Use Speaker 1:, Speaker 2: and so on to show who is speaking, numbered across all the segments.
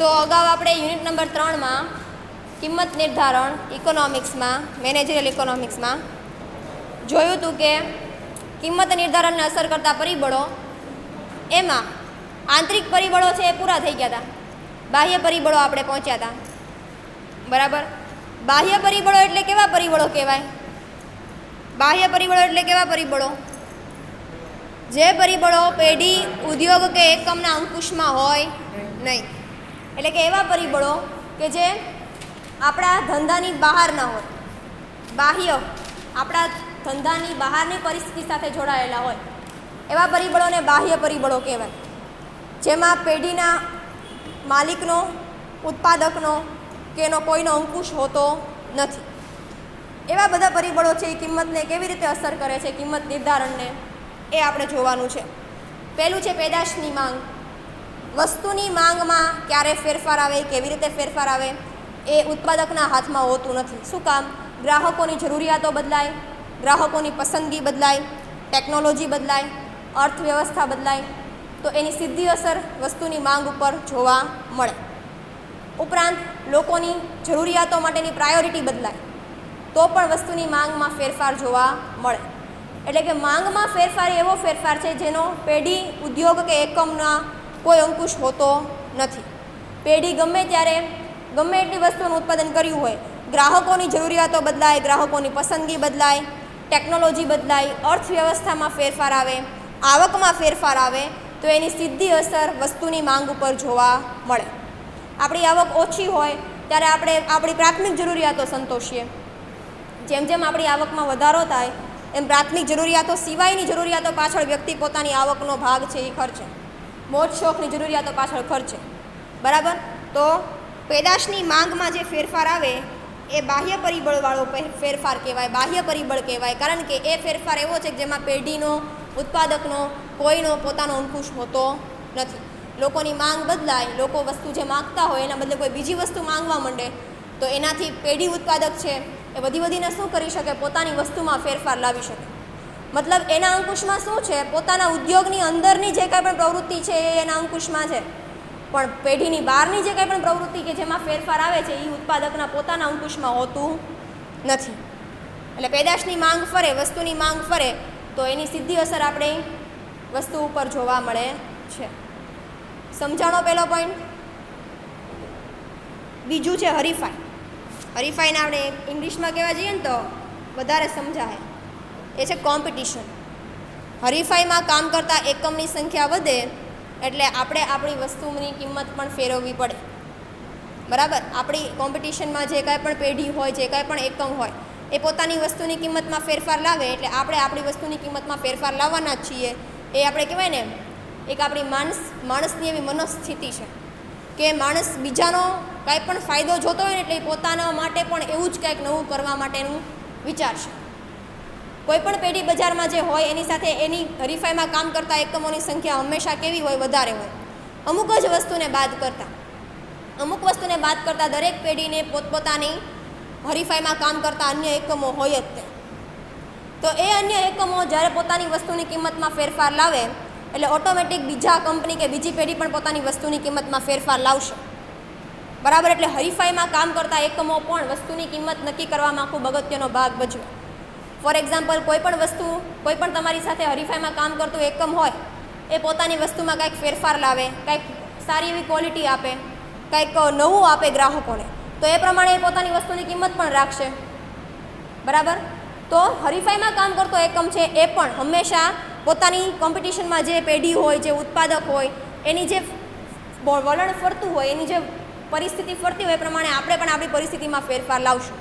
Speaker 1: તો અગાઉ આપણે યુનિટ નંબર 3માં કિંમત નિર્ધારણ ઇકોનોમિક્સમાં મેનેજરિયલ ઇકોનોમિક્સમાં જોયું હતું કે કિંમત નિર્ધારણને અસર કરતા પરિબળો એમાં આંતરિક પરિબળો છે એ પૂરા થઈ ગયા હતા, બાહ્ય પરિબળો આપણે પહોંચ્યા હતા. બરાબર. બાહ્ય પરિબળો એટલે કેવા પરિબળો કહેવાય? બાહ્ય પરિબળો એટલે કેવા પરિબળો? જે પરિબળો પેઢી ઉદ્યોગ કે એકમના અંકુશમાં હોય નહીં, એટલે કે એવા પરિબળો કે જે આપણા ધંધાની બહાર ના હોય, બાહ્ય આપણા ધંધાની બહારની પરિસ્થિતિ સાથે જોડાયેલા હોય, એવા પરિબળોને બાહ્ય પરિબળો કહેવાય. જેમાં પેઢીના માલિકનો, ઉત્પાદકનો કે એનો કોઈનો અંકુશ હોતો નથી. એવા બધા પરિબળો છે એ કિંમતને કેવી રીતે અસર કરે છે, કિંમત નિર્ધારણને, એ આપણે જોવાનું છે. પહેલું છે પેદાશની માંગ. વસ્તુની માંગમાં ક્યારે ફેરફાર આવે, કેવી રીતે ફેરફાર આવે, એ ઉત્પાદકના હાથમાં હોતું નથી. શું કામ? ગ્રાહકોની જરૂરિયાતો બદલાય, ગ્રાહકોની પસંદગી બદલાય, ટેકનોલોજી બદલાય, અર્થવ્યવસ્થા બદલાય, તો એની સીધી અસર વસ્તુની માંગ ઉપર જોવા મળે. ઉપરાંત લોકોની જરૂરિયાતો માટેની પ્રાયોરિટી બદલાય તો પણ વસ્તુની માંગમાં ફેરફાર જોવા મળે. એટલે કે માંગમાં ફેરફાર એવો ફેરફાર છે જેનો પેઢી ઉદ્યોગ કે એકમના કોઈ અંકુશ હોતો નથી. પેઢી ગમે ત્યારે ગમે એટલી વસ્તુનું ઉત્પાદન કર્યું હોય, ગ્રાહકોની જરૂરિયાતો બદલાય, ગ્રાહકોની પસંદગી બદલાય, ટેકનોલોજી બદલાય, અર્થવ્યવસ્થામાં ફેરફાર આવે, આવકમાં ફેરફાર આવે, તો એની સીધી અસર વસ્તુની માંગ ઉપર જોવા મળે. આપણી આવક ઓછી હોય ત્યારે આપણે આપણી પ્રાથમિક જરૂરિયાતો સંતોષીએ. જેમ જેમ આપણી આવકમાં વધારો થાય એમ પ્રાથમિક જરૂરિયાતો સિવાયની જરૂરિયાતો પાછળ વ્યક્તિ પોતાની આવકનો ભાગ છે એ ખર્ચે, મોજ શોખની જરૂરિયાતો પાછળ ખર્ચે. બરાબર. તો પેદાશની માંગમાં જે ફેરફાર આવે એ બાહ્ય પરિબળવાળો ફેરફાર કહેવાય, બાહ્ય પરિબળ કહેવાય. કારણ કે એ ફેરફાર એવો છે કે જેમાં પેઢીનો, ઉત્પાદકનો કોઈનો પોતાનો અંકુશ હોતો નથી. લોકોની માંગ બદલાય, લોકો વસ્તુ જે માગતા હોય એના બદલે કોઈ બીજી વસ્તુ માંગવા માંડે, તો એનાથી પેઢી ઉત્પાદક છે એ વધીને શું કરી શકે? પોતાની વસ્તુમાં ફેરફાર લાવી શકે. મતલબ એના અંકુશમાં શું છે? પોતાના ઉદ્યોગની અંદરની જે કાંઈ પણ પ્રવૃત્તિ છે એ એના અંકુશમાં છે, પણ પેઢીની બહારની જે કાંઈ પણ પ્રવૃત્તિ કે જેમાં ફેરફાર આવે છે એ ઉત્પાદકના પોતાના અંકુશમાં હોતું નથી. એટલે પેદાશની માંગ ફરે, વસ્તુની માંગ ફરે, તો એની સીધી અસર આપણે વસ્તુ ઉપર જોવા મળે છે. સમજાણો પહેલો પોઈન્ટ. બીજું છે હરીફાઈ. હરીફાઈને આપણે ઇંગ્લિશમાં કહેવા જઈએ ને તો વધારે સમજાય, એ છે કોમ્પિટિશન. હરીફાઈમાં કામ કરતા એકમની સંખ્યા વધે એટલે આપણે આપણી વસ્તુની કિંમત પણ ફેરવવી પડે. બરાબર. આપણી કોમ્પિટિશનમાં જે કાંઈ પણ પેઢી હોય, જે કાંઈ પણ એકમ હોય, એ પોતાની વસ્તુની કિંમતમાં ફેરફાર લાવે એટલે આપણે આપણી વસ્તુની કિંમતમાં ફેરફાર લાવવાના જ છીએ. એ આપણે કહેવાય ને, એક આપણી માણસની એવી મનોસ્થિતિ છે કે માણસ બીજાનો કાંઈ પણ ફાયદો જોતો હોય ને એટલે પોતાના માટે પણ એવું જ કંઈક નવું કરવા માટેનું વિચારશે. કોઈ પણ પેઢી બજારમાં જે હોય એની સાથે એની હરીફાઈમાં કામ કરતા એકમોની સંખ્યા હંમેશા કેવી હોય? વધારે હોય. અમુક જ વસ્તુને બાદ કરતા દરેક પેઢીને પોતપોતાની હરીફાઈમાં કામ કરતા અન્ય એકમો હોય જ તે. તો એ અન્ય એકમો જ્યારે પોતાની વસ્તુની કિંમતમાં ફેરફાર લાવે એટલે ઓટોમેટિક બીજા કંપની કે બીજી પેઢી પણ પોતાની વસ્તુની કિંમતમાં ફેરફાર લાવશે. બરાબર. એટલે હરીફાઈમાં કામ કરતા એકમો પણ વસ્તુની કિંમત નક્કી કરવામાં ખૂબ અગત્યનો ભાગ ભજવે. ફોર એક્ઝામ્પલ, કોઈ પણ તમારી સાથે હરીફાઈમાં કામ કરતું એકમ હોય, એ પોતાની વસ્તુમાં કાંઈક ફેરફાર લાવે, કાંઈક સારી એવી ક્વોલિટી આપે, કાંઈક નવું આપે ગ્રાહકોને, તો એ પ્રમાણે એ પોતાની વસ્તુની કિંમત પણ રાખશે. બરાબર. તો હરીફાઈમાં કામ કરતો એકમ છે એ પણ હંમેશા પોતાની કોમ્પિટિશનમાં જે પેઢી હોય, જે ઉત્પાદક હોય, એની જે વલણ ફરતું હોય, એની જે પરિસ્થિતિ ફરતી હોય એ પ્રમાણે આપણે પણ આપણી પરિસ્થિતિમાં ફેરફાર લાવશું.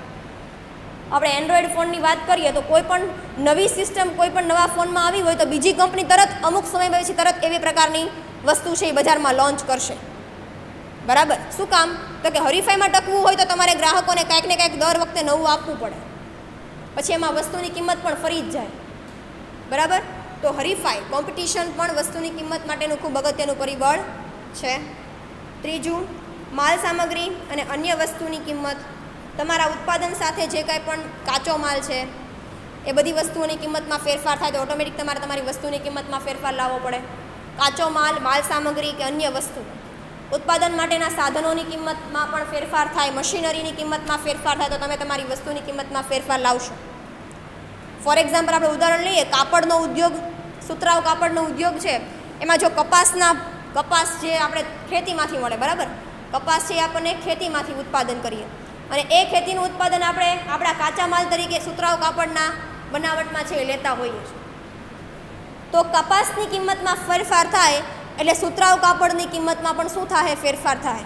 Speaker 1: આપણે એન્ડ્રોઈડ ફોનની વાત કરીએ તો કોઈ પણ નવી સિસ્ટમ કોઈ પણ નવા ફોનમાં આવી હોય તો બીજી કંપની તરત અમુક સમય પછી તરત એવી પ્રકારની વસ્તુ છે એ બજારમાં લોન્ચ કરશે. બરાબર. શું કામ? તો કે હરીફાઈમાં ટકવું હોય તો તમારે ગ્રાહકોને કાંઈક ને કાંઈક દર વખતે નવું આપવું પડે, પછી એમાં વસ્તુની કિંમત પણ ફરી જ જાય. બરાબર. તો હરીફાઈ, કોમ્પિટિશન પણ વસ્તુની કિંમત માટેનું ખૂબ અગત્યનું પરિબળ છે. ત્રીજું, માલ સામગ્રી અને અન્ય વસ્તુની કિંમત. તમારા ઉત્પાદન સાથે જે કાંઈ પણ કાચો માલ છે એ બધી વસ્તુઓની કિંમતમાં ફેરફાર થાય તો ઓટોમેટિક તમારે તમારી વસ્તુની કિંમતમાં ફેરફાર લાવવો પડે. કાચો માલ, માલ સામગ્રી કે અન્ય વસ્તુ, ઉત્પાદન માટેના સાધનોની કિંમતમાં પણ ફેરફાર થાય, મશીનરીની કિંમતમાં ફેરફાર થાય તો તમે તમારી વસ્તુની કિંમતમાં ફેરફાર લાવશો. ફોર એક્ઝામ્પલ આપણે ઉદાહરણ લઈએ, કાપડનો ઉદ્યોગ, સુતરાઉ કાપડનો ઉદ્યોગ છે, એમાં જો કપાસ જે આપણે ખેતીમાંથી મળે, બરાબર, કપાસ છે એ આપણને ખેતીમાંથી ઉત્પાદન કરીએ અને એ ખેતીનું ઉત્પાદન આપણે આપણા કાચા માલ તરીકે સુતરાઉ કાપડના બનાવટમાં છે એ લેતા હોઈએ છીએ. તો કપાસની કિંમતમાં ફેરફાર થાય એટલે સુતરાઉ કાપડની કિંમતમાં પણ શું થાય? ફેરફાર થાય.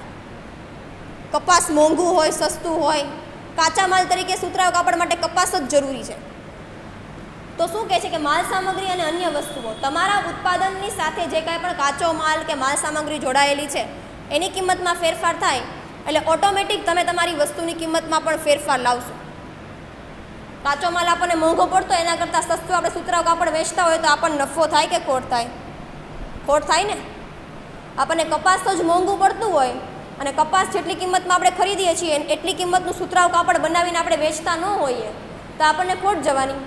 Speaker 1: કપાસ મોંઘું હોય, સસ્તું હોય, કાચા માલ તરીકે સુતરાઉ કાપડ માટે કપાસ જ જરૂરી છે. તો શું કહે છે કે માલ સામગ્રી અને અન્ય વસ્તુઓ, તમારા ઉત્પાદનની સાથે જે કાંઈ પણ કાચો માલ કે માલ સામગ્રી જોડાયેલી છે એની કિંમતમાં ફેરફાર થાય એટલે ઓટોમેટિક તમે તમારી વસ્તુની કિંમતમાં પણ ફેરફાર લાવશો. કાચો માલ આપણને મોંઘો પડતો એના કરતાં સસ્તું આપણે સુતરાઉ કાપડ વેચતા હોય તો આપણને નફો થાય કે ખોટ થાય? ખોટ થાય ને. આપણને કપાસ જ મોંઘું પડતું હોય અને કપાસ જેટલી કિંમતમાં આપણે ખરીદીએ છીએ એટલી કિંમતનું સુતરાઉ કાપડ બનાવીને આપણે વેચતા ન હોઈએ તો આપણને ખોટ જવાની.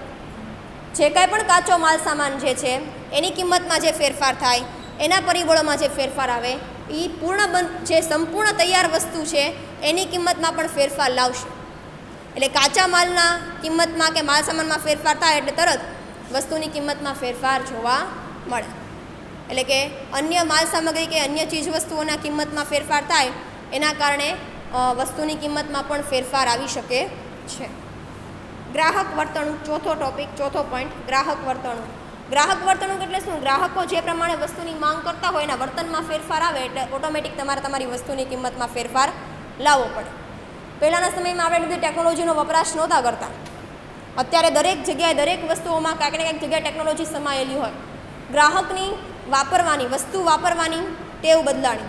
Speaker 1: જે કાંઈ પણ કાચો માલ સામાન જે છે એની કિંમતમાં જે ફેરફાર થાય, એના પરિબળોમાં જે ફેરફાર આવે, એ જે સંપૂર્ણ તૈયાર વસ્તુ છે એની કિંમતમાં પણ ફેરફાર લાવશે. એટલે કાચા માલના કિંમતમાં કે માલ સામાનમાં ફેરફાર થાય એટલે તરત વસ્તુની કિંમતમાં ફેરફાર જોવા મળે. એટલે કે અન્ય માલ સામગ્રી કે અન્ય ચીજ વસ્તુઓના કિંમતમાં ફેરફાર થાય એના કારણે વસ્તુની કિંમતમાં પણ ફેરફાર આવી શકે છે. ગ્રાહક વર્તણૂક, ચોથો પોઈન્ટ, ગ્રાહક વર્તણૂક. ગ્રાહક વર્તણૂક એટલે શું? ગ્રાહકો જે પ્રમાણે વસ્તુની માંગ કરતા હોય એના વર્તનમાં ફેરફાર આવે એટલે ઓટોમેટિક તમારે તમારી વસ્તુની કિંમતમાં ફેરફાર લાવવો પડે. પહેલાંના સમયમાં આપણે બધી ટેકનોલોજીનો વપરાશ નહોતા કરતા. અત્યારે દરેક જગ્યાએ, દરેક વસ્તુઓમાં કાંઈક ને કાંઈક જગ્યાએ ટેકનોલોજી સમાયેલી હોય. ગ્રાહકની વસ્તુ વાપરવાની ટેવ બદલાણી,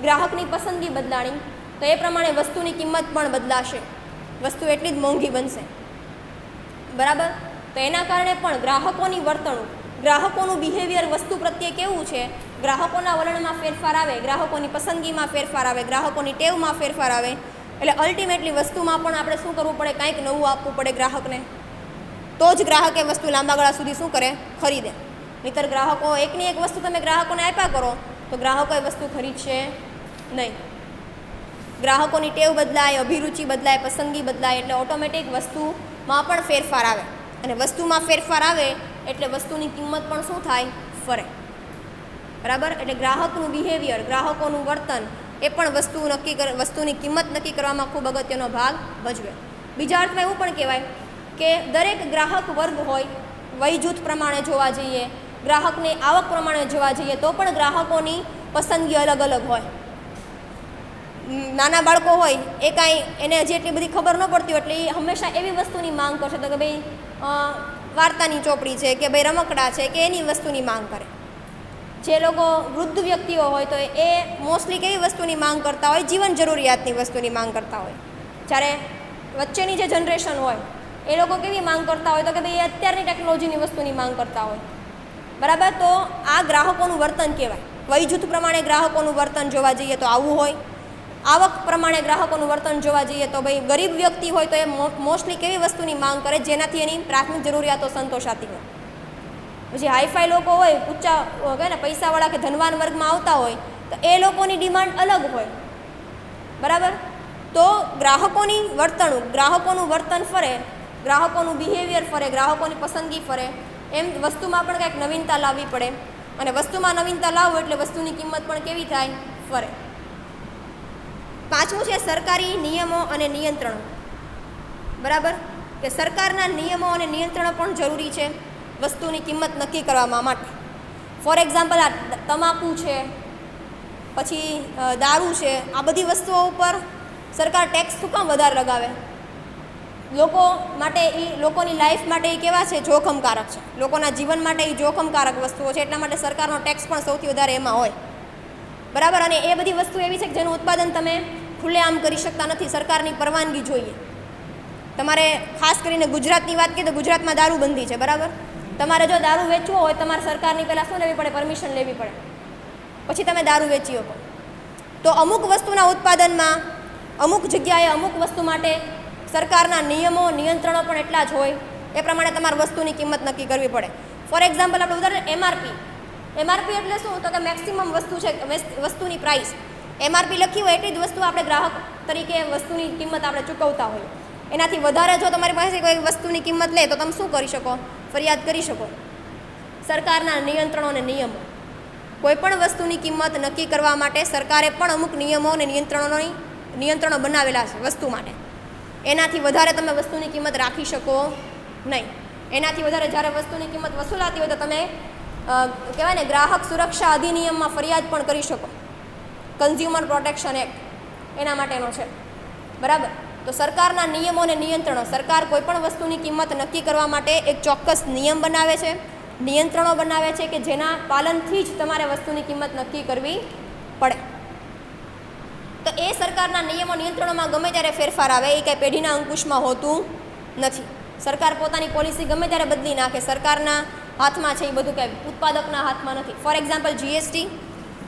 Speaker 1: ગ્રાહકની પસંદગી બદલાણી તો એ પ્રમાણે વસ્તુની કિંમત પણ બદલાશે. વસ્તુ એટલી જ મોંઘી બનશે, બરાબર. તો એના કારણે પણ ગ્રાહકોની વર્તણૂક, ગ્રાહકોનું બિહેવિયર વસ્તુ પ્રત્યે કેવું છે, ગ્રાહકોના વલણમાં ફેરફાર આવે, ગ્રાહકોની પસંદગીમાં ફેરફાર આવે, ગ્રાહકોની ટેવમાં ફેરફાર આવે એટલે અલ્ટિમેટલી વસ્તુમાં પણ આપણે શું કરવું પડે? કંઈક નવું આપવું પડે ગ્રાહકને. તો જ ગ્રાહક એ વસ્તુ લાંબા ગાળા સુધી શું કરે? ખરીદે. નહીંતર ગ્રાહકો એકની એક વસ્તુ તમે ગ્રાહકોને આપ્યા કરો તો ગ્રાહકો એ વસ્તુ ખરીદશે નહીં. ગ્રાહકોની ટેવ બદલાય, અભિરુચિ બદલાય, પસંદગી બદલાય એટલે ઓટોમેટિક વસ્તુમાં પણ ફેરફાર આવે અને વસ્તુમાં ફેરફાર આવે એટલે વસ્તુની કિંમત પણ શું થાય? ફરે, બરાબર. એટલે ગ્રાહકનું બિહેવિયર, ગ્રાહકોનું વર્તન એ પણ વસ્તુની કિંમત નક્કી કરવામાં ખૂબ અગત્યનો ભાગ ભજવે. બીજા અર્થમાં એવું પણ કહેવાય કે દરેક ગ્રાહક વર્ગ હોય, વય જૂથ પ્રમાણે જોવા જઈએ, ગ્રાહકની આવક પ્રમાણે જોવા જઈએ તો પણ ગ્રાહકોની પસંદગી અલગ અલગ હોય. નાના બાળકો હોય એ કાંઈ એને હજી એટલી બધી ખબર ન પડતી હોય એટલે એ હંમેશા એવી વસ્તુની માંગ કરશે તો કે ભાઈ વાર્તાની ચોપડી છે કે ભાઈ રમકડા છે કે એની વસ્તુની માંગ કરે. જે લોકો વૃદ્ધ વ્યક્તિઓ હોય તો એ મોસ્ટલી કેવી વસ્તુની માંગ કરતા હોય? જીવન જરૂરિયાતની વસ્તુની માંગ કરતા હોય. જ્યારે વચ્ચેની જે જનરેશન હોય એ લોકો કેવી માંગ કરતા હોય તો કે ભાઈ અત્યારની ટેકનોલોજીની વસ્તુની માંગ કરતા હોય, બરાબર. તો આ ગ્રાહકોનું વર્તન કહેવાય. વય જૂથ પ્રમાણે ગ્રાહકોનું વર્તન જોવા જઈએ તો આવું હોય. આવક પ્રમાણે ગ્રાહકોનું વર્તન જોવા જઈએ તો ભાઈ ગરીબ વ્યક્તિ હોય તો એ મોસ્ટલી કેવી વસ્તુની માંગ કરે જેનાથી એની પ્રાથમિક જરૂરિયાતો સંતોષાતી હોય. પછી હાઈફાઈ લોકો હોય, ઊંચા કહે ને પૈસાવાળા કે ધનવાન વર્ગમાં આવતા હોય તો એ લોકોની ડિમાન્ડ અલગ હોય, બરાબર. તો ગ્રાહકોની વર્તણૂક, ગ્રાહકોનું વર્તન ફરે, ગ્રાહકોનું બિહેવિયર ફરે, ગ્રાહકોની પસંદગી ફરે એમ વસ્તુમાં પણ કંઈક નવીનતા લાવવી પડે અને વસ્તુમાં નવીનતા લાવવું એટલે વસ્તુની કિંમત પણ કેવી થાય? ફરે. પાંચમું છે સરકારી નિયમો અને નિયંત્રણો, બરાબર. કે સરકારના નિયમો અને નિયંત્રણો પણ જરૂરી છે વસ્તુની કિંમત નક્કી કરવામાં માટે. ફોર એક્ઝામ્પલ આ તમાકુ છે, પછી દારૂ છે, આ બધી વસ્તુઓ ઉપર સરકાર ટેક્સ શું કામ વધારે લગાવે? લોકો માટે લોકોની લાઈફ માટે એ કેવા છે? જોખમકારક છે. લોકોના જીવન માટે એ જોખમકારક વસ્તુઓ છે એટલા માટે સરકારનો ટેક્સ પણ સૌથી વધારે એમાં હોય, બરાબર. અને એ બધી વસ્તુ એવી છે કે જેનું ઉત્પાદન તમે ખુલ્લેઆમ કરી શકતા નથી, સરકારની પરવાનગી જોઈએ. તમારે ખાસ કરીને ગુજરાતની વાત કરીએ તો ગુજરાતમાં દારૂબંધી છે, બરાબર. તમારે જો દારૂ વેચવો હોય તમારે સરકારની પહેલાં શું લેવી પડે? પરમિશન લેવી પડે, પછી તમે દારૂ વેચી શકો. તો અમુક વસ્તુના ઉત્પાદનમાં અમુક જગ્યાએ અમુક વસ્તુ માટે સરકારના નિયમો નિયંત્રણો પણ એટલા જ હોય. એ પ્રમાણે તમારે વસ્તુની કિંમત નક્કી કરવી પડે. ફોર એક્ઝામ્પલ આપણે ઉદાહરણ એમઆરપી એટલે શું? તો કે મેક્સિમમ વસ્તુ છે, વસ્તુની પ્રાઇસ. MRP લખી હોય એટલી જ વસ્તુ આપણે ગ્રાહક તરીકે વસ્તુની કિંમત આપણે ચૂકવતા હોઈએ. એનાથી વધારે જો તમારી પાસે કોઈ વસ્તુની કિંમત લે તો તમે શું કરી શકો? ફરિયાદ કરી શકો. સરકારના નિયંત્રણો અને નિયમો, કોઈપણ વસ્તુની કિંમત નક્કી કરવા માટે સરકારે પણ અમુક નિયમો અને નિયંત્રણો બનાવેલા છે વસ્તુ માટે. એનાથી વધારે તમે વસ્તુની કિંમત રાખી શકો નહીં. એનાથી વધારે જ્યારે વસ્તુની કિંમત વસૂલાતી હોય તો તમે કહેવાય ને ગ્રાહક સુરક્ષા અધિનિયમમાં ફરિયાદ પણ કરી શકો. કન્ઝ્યુમર પ્રોટેક્શન એક્ટ એના માટેનો છે, બરાબર. તો સરકારના નિયમો અને નિયંત્રણો, સરકાર કોઈપણ વસ્તુની કિંમત નક્કી કરવા માટે એક ચોક્કસ નિયમ બનાવે છે, નિયંત્રણો બનાવે છે કે જેના પાલનથી જ તમારે વસ્તુની કિંમત નક્કી કરવી પડે. તો એ સરકારના નિયમો નિયંત્રણોમાં ગમે ત્યારે ફેરફાર આવે એ કાંઈ પેઢીના અંકુશમાં હોતું નથી. સરકાર પોતાની પોલિસી ગમે ત્યારે બદલી નાખે. સરકારના હાથમાં છે એ બધું કાંઈ ઉત્પાદકના હાથમાં નથી. ફોર એક્ઝામ્પલ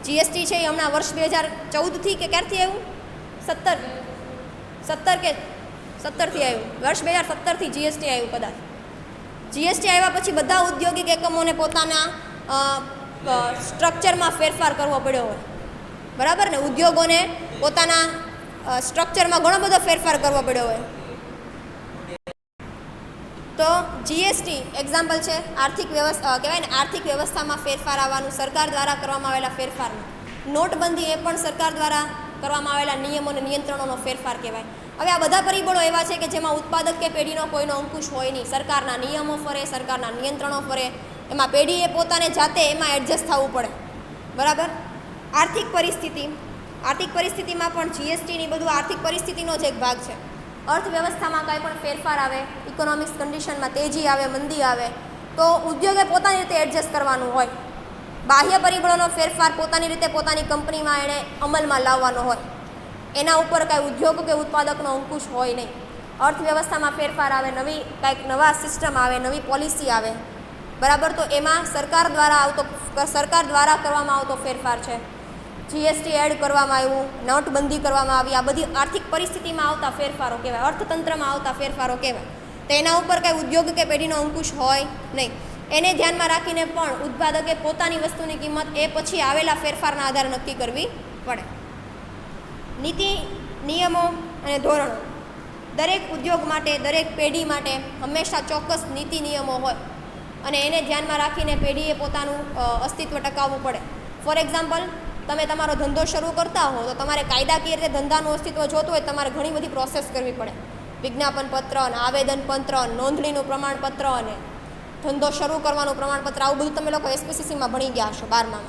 Speaker 1: જીએસટી છે એ હમણાં વર્ષ 2014થી કે ક્યારથી આવ્યું? 17 કે 17થી આવ્યું. વર્ષ 2017થી જીએસટી આવ્યું કદાચ. જીએસટી આવ્યા પછી બધા ઔદ્યોગિક એકમોને પોતાના સ્ટ્રક્ચરમાં ફેરફાર કરવો પડ્યો હોય, બરાબર ને. ઉદ્યોગોને પોતાના સ્ટ્રક્ચરમાં ઘણો બધો ફેરફાર કરવો પડ્યો હોય. તો જીએસટી એક્ઝામ્પલ છે આર્થિક વ્યવસ્થા, કહેવાય ને આર્થિક વ્યવસ્થામાં ફેરફાર આવવાનું, સરકાર દ્વારા કરવામાં આવેલા ફેરફારનું. નોટબંધી એ પણ સરકાર દ્વારા કરવામાં આવેલા નિયમો અને નિયંત્રણોનો ફેરફાર કહેવાય. હવે આ બધા પરિબળો એવા છે કે જેમાં ઉત્પાદક કે પેઢીનો કોઈનો અંકુશ હોય નહીં. સરકારના નિયમો ફરે, સરકારના નિયંત્રણો ફરે, એમાં પેઢીએ પોતાને જાતે એમાં એડજસ્ટ થવું પડે, બરાબર. આર્થિક પરિસ્થિતિમાં પણ જીએસટીની બધું આર્થિક પરિસ્થિતિનો જ એક ભાગ છે. અર્થવ્યવસ્થામાં કાંઈ પણ ફેરફાર આવે, ઇકોનોમિક્સ કન્ડિશનમાં તેજી આવે, મંદી આવે, તો ઉદ્યોગે પોતાની રીતે એડજસ્ટ કરવાનું હોય. બાહ્ય પરિબળોનો ફેરફાર પોતાની રીતે પોતાની કંપનીમાં એણે અમલમાં લાવવાનો હોય. એના ઉપર કાંઈ ઉદ્યોગ કે ઉત્પાદકનો અંકુશ હોય નહીં. અર્થવ્યવસ્થામાં ફેરફાર આવે, નવી કાંઈક નવા સિસ્ટમ આવે, નવી પોલિસી આવે, બરાબર. તો એમાં સરકાર દ્વારા કરવામાં આવતો ફેરફાર છે. જીએસટી એડ કરવામાં આવ્યું, નોટબંધી કરવામાં આવી, આ બધી આર્થિક પરિસ્થિતિમાં આવતા ફેરફારો કહેવાય, અર્થતંત્રમાં આવતા ફેરફારો કહેવાય. તો એના ઉપર કાંઈ ઉદ્યોગ કે પેઢીનો અંકુશ હોય નહીં. એને ધ્યાનમાં રાખીને પણ ઉત્પાદકે પોતાની વસ્તુની કિંમત એ પછી આવેલા ફેરફારના આધારે નક્કી કરવી પડે. નીતિ, નિયમો અને ધોરણો, દરેક ઉદ્યોગ માટે, દરેક પેઢી માટે હંમેશા ચોક્કસ નીતિ નિયમો હોય અને એને ધ્યાનમાં રાખીને પેઢીએ પોતાનું અસ્તિત્વ ટકાવવું પડે. ફોર એક્ઝામ્પલ, તમે તમારો ધંધો શરૂ કરતા હો તો તમારે કાયદાકીય રીતે ધંધાનું અસ્તિત્વ જોતું હોય તમારે ઘણી બધી પ્રોસેસ કરવી પડે. વિજ્ઞાપન પત્ર અને આવેદનપત્ર, નોંધણીનું પ્રમાણપત્ર અને ધંધો શરૂ કરવાનું પ્રમાણપત્ર, આવું બધું તમે લોકો એસપીસીસીમાં ભણી ગયા હશો 12માં.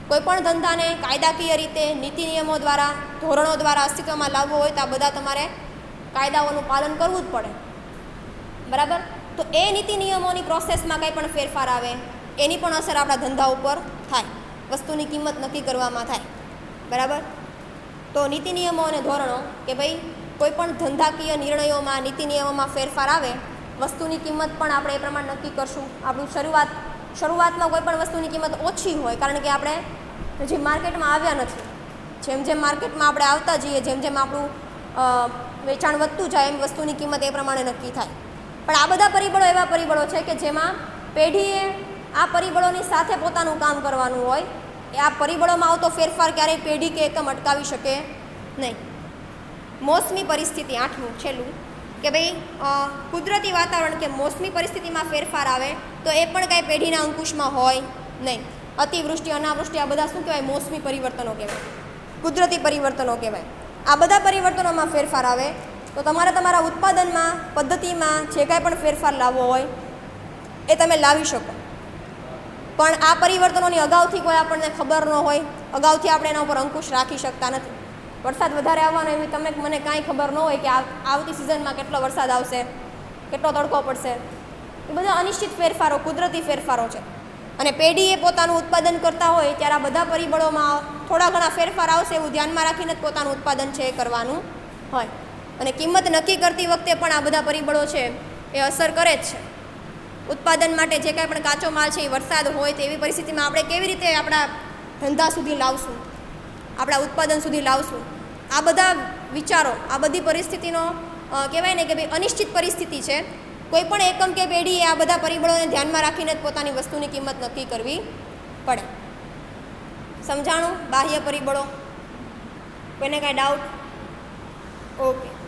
Speaker 1: કોઈપણ ધંધાને કાયદાકીય રીતે નીતિ નિયમો દ્વારા, ધોરણો દ્વારા અસ્તિત્વમાં લાવવો હોય તો આ બધા તમારે કાયદાઓનું પાલન કરવું જ પડે, બરાબર. તો એ નીતિ નિયમોની પ્રોસેસમાં કંઈ પણ ફેરફાર આવે એની પણ અસર આપણા ધંધા ઉપર થાય, વસ્તુની કિંમત નક્કી કરવામાં થાય, બરાબર. તો નીતિ નિયમો અને ધોરણો કે ભાઈ કોઈપણ ધંધાકીય નિર્ણયોમાં, નીતિ નિયમોમાં ફેરફાર આવે, વસ્તુની કિંમત પણ આપણે એ પ્રમાણે નક્કી કરશું. આપણું શરૂઆતમાં કોઈ પણ વસ્તુની કિંમત ઓછી હોય કારણ કે આપણે હજી માર્કેટમાં આવ્યા નથી. જેમ જેમ માર્કેટમાં આપણે આવતા જઈએ, જેમ જેમ આપણું વેચાણ વધતું જાય એમ વસ્તુની કિંમત એ પ્રમાણે નક્કી થાય. પણ આ બધા પરિબળો એવા પરિબળો છે કે જેમાં પેઢીએ આ પરિબળોની સાથે પોતાનું કામ કરવાનું હોય. એ આ પરિબળોમાં આવતો ફેરફાર ક્યારેય પેઢી કે એકમ અટકાવી શકે નહીં. મોસમી પરિસ્થિતિ, 8મું છેલ્લું, કે ભાઈ કુદરતી વાતાવરણ કે મોસમી પરિસ્થિતિમાં ફેરફાર આવે તો એ પણ કાંઈ પેઢીના અંકુશમાં હોય નહીં. અતિવૃષ્ટિ, અનાવૃષ્ટિ, આ બધા શું કહેવાય? મોસમી પરિવર્તનો કહેવાય, કુદરતી પરિવર્તનો કહેવાય. આ બધા પરિવર્તનોમાં ફેરફાર આવે તો તમારે તમારા ઉત્પાદનમાં, પદ્ધતિમાં જે કાંઈ પણ ફેરફાર લાવવો હોય એ તમે લાવી શકો. પણ આ પરિવર્તનોની અગાઉથી કોઈ આપણને ખબર ન હોય, અગાઉથી આપણે એના ઉપર અંકુશ રાખી શકતા નથી. વરસાદ વધારે આવવાનો એવી મને કાંઈ ખબર ન હોય કે આવતી સિઝનમાં કેટલો વરસાદ આવશે, કેટલો તડકો પડશે. એ બધા અનિશ્ચિત ફેરફારો, કુદરતી ફેરફારો છે. અને પેઢીએ પોતાનું ઉત્પાદન કરતા હોય ત્યારે આ બધા પરિબળોમાં થોડા ઘણા ફેરફાર આવશે એવું ધ્યાનમાં રાખીને જ પોતાનું ઉત્પાદન છે એ કરવાનું હોય. અને કિંમત નક્કી કરતી વખતે પણ આ બધા પરિબળો છે એ અસર કરે જ છે. ઉત્પાદન માટે જે કાંઈ પણ કાચો માલ છે એ વરસાદ હોય તો એવી પરિસ્થિતિમાં આપણે કેવી રીતે આપણા ધંધા સુધી લાવશું, આપણા ઉત્પાદન સુધી લાવશું, આ બધા વિચારો, આ બધી પરિસ્થિતિનો કહેવાય ને કે ભાઈ અનિશ્ચિત પરિસ્થિતિ છે. કોઈ પણ એકમ કે પેઢીએ આ બધા પરિબળોને ધ્યાનમાં રાખીને જ પોતાની વસ્તુની કિંમત નક્કી કરવી પડે. સમજાણું? બાહ્ય પરિબળો, કોઈને કાંઈ ડાઉટ? ઓકે.